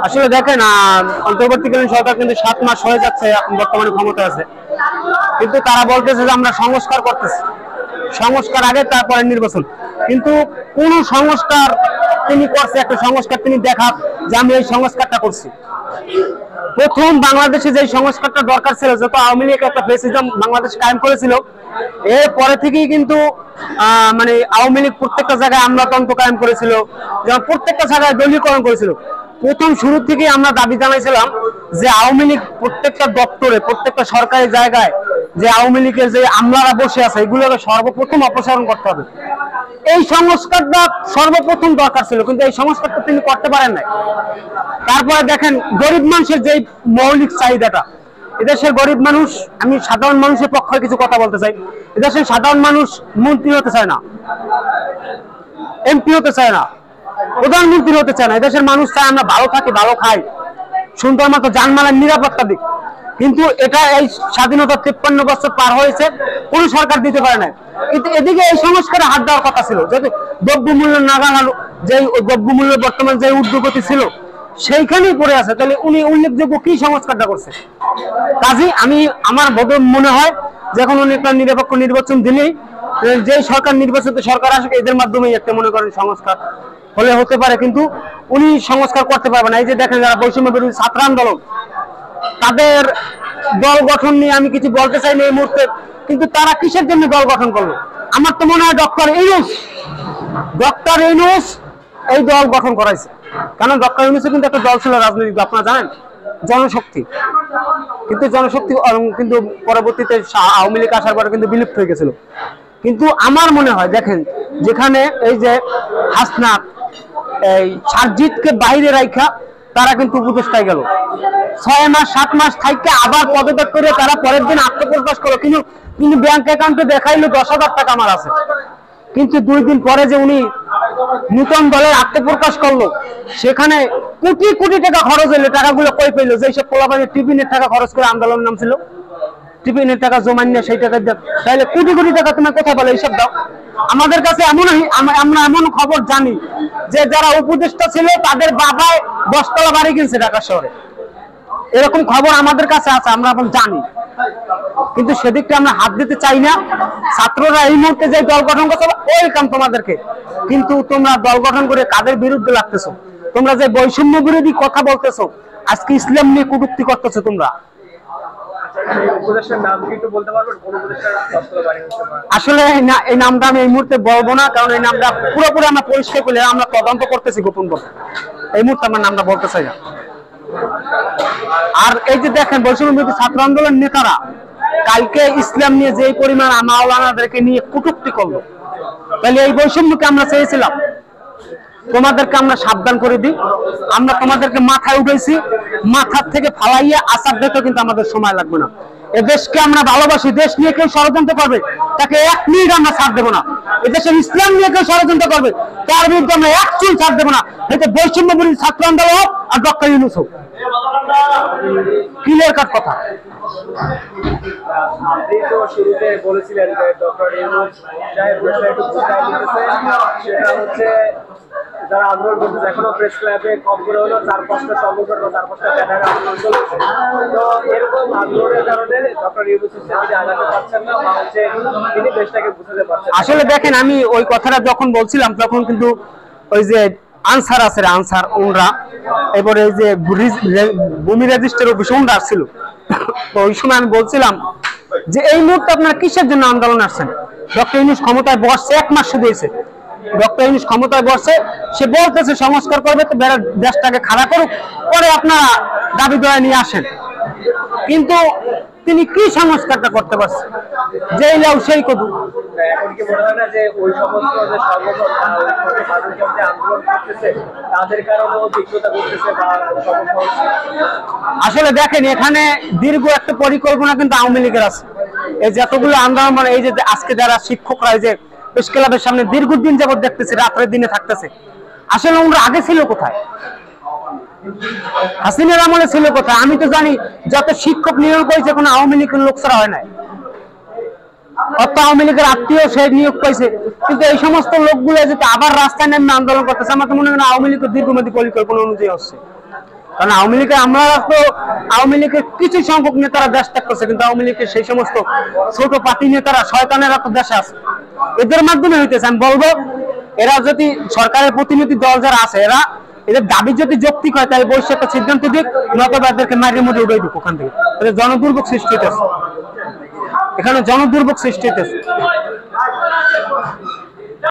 আসলে দেখেন অন্তর্বর্তীকালীন সরকার কিন্তু 7 মাস হয়ে যাচ্ছে এখন বর্তমানে ক্ষমতায় আছে, কিন্তু তারা বলতেছে যে আমরা সংস্কার করতেছি, সংস্কার আগে তারপরে নির্বাচন। কিন্তু কোন সংস্কার তিনি করছে? একটা সংস্কার তিনি দেখাক যে আমি এই সংস্কারটা করছি। প্রথম বাংলাদেশে যে সংস্কারটা দরকার ছিল, যত আওয়ামী লীগ একটা ফ্যাসিজম বাংলাদেশ কায়েম করেছিল, এর পরে থেকেই কিন্তু মানে আওয়ামী লীগ প্রত্যেকটা জায়গায় আমলাতন্ত্র কায়েম করেছিল, যেমন প্রত্যেকটা জায়গায় দলীয়করণ করেছিল। প্রথম শুরু থেকেই আমরা দাবি জানাইছিলাম যে আওয়ামী লীগ প্রত্যেকটা দপ্তরে, প্রত্যেকটা সরকারি জায়গায় যে আওয়ামী লীগের যে আমলারা বসে আছে এগুলোকে সর্বপ্রথম অপসারণ করতে হবে। এই সংস্কারটা সর্বপ্রথম দরকার ছিল, কিন্তু এই সংস্কারটা তিনি করতে পারেন নাই। তারপরে দেখেন গরিব মানুষের যে মৌলিক চাহিদাটা, এদেশের গরিব মানুষ, আমি সাধারণ মানুষের পক্ষে কিছু কথা বলতে চাই। এদেশের সাধারণ মানুষ মন্ত্রী হতে চায় না, এমপি হতে চায় না, প্রধানমন্ত্রী হতে চায় না। এদেশের মানুষ চায় আমরা ভালো থাকি, ভালো খাই, সুন্দর মতো জানমালের নিরাপত্তা দিক। কিন্তু এটা এই স্বাধীনতা 53 বছর পার হয়েছে, কোন সরকার দিতে পারে না। কিন্তু এদিকে এই সংস্কারে হাত দেওয়ার কথা ছিল, যদি দ্রব্যমূল্য নাগাল, যে দ্রব্যমূল্য বর্তমান যে ঊর্ধ্বগতি ছিল সেইখানেই পড়ে আছে, তাহলে উনি উল্লেখযোগ্য কি সংস্কারটা করছে? কাজী আমার মনে হয় যখন উনি একটা নিরপেক্ষ নির্বাচন দিলেই, যে সরকার নির্বাচিত সরকার আসে এদের মাধ্যমেই একটা মনে করেন সংস্কার হলে হতে পারে, কিন্তু উনি সংস্কার করতে পারবে না। এই যে দেখেন যারা বৈষম্য বিরোধী ছাত্র আন্দোলন, তাদের দল গঠন নিয়ে আমি কিছু বলতে চাই না এই মুহূর্তে, কিন্তু তারা কিসের জন্য দল গঠন করলো? আমার তো মনে হয় ডক্টর ইউনূস এই দল গঠন করাইছে। কারণ ডক্টর ইউনূসের কিন্তু একটা দল ছিল রাজনৈতিক, আপনারা জানেন, জনশক্তি। কিন্তু জনশক্তি কিন্তু পরবর্তীতে আওয়ামী লীগ আসার পরে কিন্তু বিলুপ্ত হয়ে গেছিল। কিন্তু আমার মনে হয় দেখেন, যেখানে এই যে হাসনাত এই সারজিৎকে বাইরে রাখা, তারা কিন্তু উপদেষ্টায় গেল, 6 মাস 7 মাস থাইকে আবার পদত্যাগ করে তারা পরের দিন আত্মপ্রকাশ করলো। কিন্তু ব্যাংক অ্যাকাউন্টে দেখাইলো 10,000 টাকা আমার আছে, কিন্তু 2 দিন পরে যে উনি নূতন দলের আত্মপ্রকাশ করলো, সেখানে কোটি কোটি টাকা খরচ হইলো। টাকাগুলো কই পেলো? যেসব পোলাপানের টিফিনের টাকা খরচ করে আন্দোলন নাম ছিল, টিফিনের টাকা জমা নিয়ে সেই টাকা দেন, তাহলে কোটি কোটি টাকা তোমার কোথায় পেলো? এইসব দাও। আমাদের কাছে আমরা এমন খবর জানি যে যারা উপদেষ্টা ছিল তাদের বাবায় 10 তলা বাড়ি কিনছে ঢাকা শহরে, এরকম খবর আমাদের কাছে আছে, আমরা এখন জানি। কিন্তু সেদিকটা আমরা হাত দিতে চাই না। ছাত্ররা এই মুহূর্তে যে দল গঠন করছে, ওয়েলকাম তোমাদেরকে, কিন্তু তোমরা দল গঠন করে কাদের বিরুদ্ধে লাগতেছো? তোমরা যে বৈষম্য বিরোধী কথা বলতেছো, আজকে ইসলাম নিয়ে কটূক্তি করতেছো তোমরা। আসলে এই নামটা আমি এই মুহূর্তে বলবো না, কারণ এই নামটা পুরোপুরি আমরা পরিষ্কার করলে আমরা তদন্ত করতেছি গোপন করে, এই মুহূর্তে আমার নামটা বলতে চাই না। আর এই যে দেখেন বৈষম্য বিরোধী ছাত্র আন্দোলন নেতারা কালকে ইসলাম নিয়ে যে পরিমাণ মাওলানাদেরকে নিয়ে কটূক্তি করলো, তাহলে এই বৈষম্যকে আমরা চেয়েছিলাম? তোমাদেরকে আমরা সাবধান করে দিই, আমরা তোমাদেরকে মাথায় উঠেছি, মাথার থেকে ফালাইয়া আসার দেখতে কিন্তু আমাদের সময় লাগবে না। এদেশকে আমরা ভালোবাসি, দেশ নিয়ে কেউ ষড়যন্ত্র করবে তাকে 1 মিনিট আমরা ছাড় দেবো না। এদেশের ইসলাম নিয়ে কেউ ষড়যন্ত্র করবে তার বিরুদ্ধে আমরা 1 চুল ছাড় দেবো না। এটা বৈষম্য বিরোধী ছাত্র আন্দোলন হোক আর ডক্টর ইউনূস হোক, ক্লিয়ার কাট কথা। আপনি তো শুরুতে বলেছিলেন যে ডক্টর ইউনূস সাহেব একটু বুঝাই দিতেছে, সেটা হচ্ছে যারা আন্দোলন করতেছে এখনো প্রেস ক্লাবে কম করে হলো 4-5টা সংগঠন বা 4-5টা ব্যানার আন্দোলন চলছে। তো এরকম আন্দোলনের কারণে ডক্টর ইউনূসের সাথে আগাতে পারছেন না, বা হচ্ছে তিনি দেশটাকে বুঝাতে পারছেন। আসলে দেখেন, আমি ওই কথাটা যখন বলছিলাম তখন কিন্তু ওই যে আনসার আছে, আনসার ওনরা, এবারে এই যে ভূমি রেজিস্ট্রার অফিস ওনরা আসছিল, তো ওই সময় আমি বলছিলাম যে এই মুহূর্তে আপনারা কিসের জন্য আন্দোলন আসছেন? ডক্টর ইউনূস ক্ষমতায় বসছে 1 মাস শুধু হয়েছে, ডক্টর ইউনূস ক্ষমতায় বসছে, সে বলতেছে সংস্কার করবে, তো দেশটাকে খাড়া করুক, পরে আপনারা দাবি দয়া নিয়ে আসেন। কিন্তু তিনি কি সংস্কারটা করতে পারছে? যেই লাউ সেই কদু। এখন কি মনে হয় না যে ওই সমস্ত যে সংগঠন আন্দোলন করতেছে তাদের কারণে অভিজ্ঞতা করতেছে বা সমস্যা হচ্ছে? আসলে দেখেন, এখানে দীর্ঘ একটা পরিকল্পনা কিন্তু আওয়ামী লীগের আছে। এই যতগুলো আন্দোলন, মানে এই যে আজকে যারা শিক্ষকরা এই যে প্রেস ক্লাবের সামনে দীর্ঘদিন যাবত দেখতেছে, রাত্রে দিনে থাকতেছে, আসলে ওরা আগে ছিল কোথায়? হাসিনার আমলে ছিল কোথায়? আমি তো জানি যত শিক্ষক নিয়োগ করেছে কোনো আওয়ামী লীগের লোক ছাড়া হয় নাই। অর্থ আওয়ামী লীগের আত্মীয় সে নিয়োগ পাইছে, কিন্তু এই সমস্ত লোকগুলো যদি আবার রাস্তায় নেমে আন্দোলন করতেছে, আমার তো মনে হয় না আওয়ামী লীগের দীর্ঘমেয়াদী পরিকল্পনা অনুযায়ী হচ্ছে। কারণ আওয়ামী লীগের আমরা তো আওয়ামী লীগের কিছু সংখ্যক নেতারা দেশ ত্যাগ করছে, কিন্তু আওয়ামী লীগের সেই সমস্ত ছোট পার্টি নেতারা শয়তানেরা তো দেশে আছে, এদের মাধ্যমে হইতেছে। আমি বলবো এরা যদি সরকারের প্রতিনিধি দল যারা আছে এদের দাবি যদি যৌক্তিক হয় তাহলে বৈশ্বিক একটা সিদ্ধান্ত দিক, নয়তো এদেরকে মারিয়ে মুড়ে উড়াই দিক ওখান থেকে। জনদুর্ভোগ সৃষ্টি হইতেছে, এখানে জনদুর্ভোগ সৃষ্টি হইতেছে।